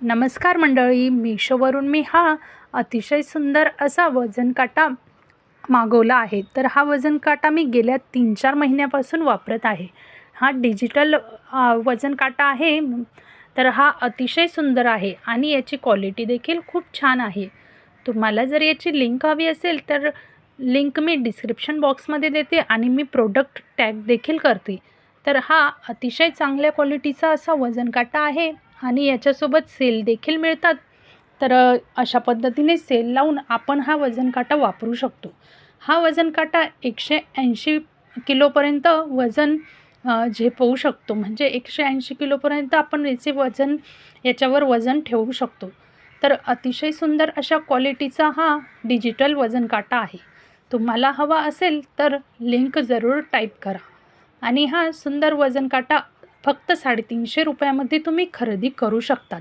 नमस्कार मंडळी, मीशोवरून मी हा अतिशय सुंदर असा वजन काटा मागवला आहे. तर हा वजन काटा मी गेल्या 3-4 महिन्यापासून वापरत आहे. हा डिजिटल वजन काटा आहे. तर हा अतिशय सुंदर आहे आणि याची क्वालिटी देखील खूप छान आहे. तुम्हाला जर याची लिंक हवी असेल तर लिंक मी डिस्क्रिप्शन बॉक्समध्ये देते आणि मी प्रोडक्ट टॅग देखील करते. तर हा अतिशय चांगल्या क्वालिटीचा असा वजन काटा आहे आणि याच्यासोबत सेल देखील मिळतात. तर अशा पद्धतीने सेल लावून आपण हा वजन काटा वापरू शकतो. हा वजन काटा 180 किलोपर्यंत वजन झेपवू शकतो. म्हणजे 180 किलोपर्यंत आपण याच्यावर वजन ठेवू शकतो. तर अतिशय सुंदर अशा क्वालिटीचा हा डिजिटल वजन काटा आहे. तुम्हाला हवा असेल तर लिंक जरूर टाईप करा आणि हा सुंदर वजन काटा फक्त ₹350 मध्ये तुम्ही खरेदी करू शकतात.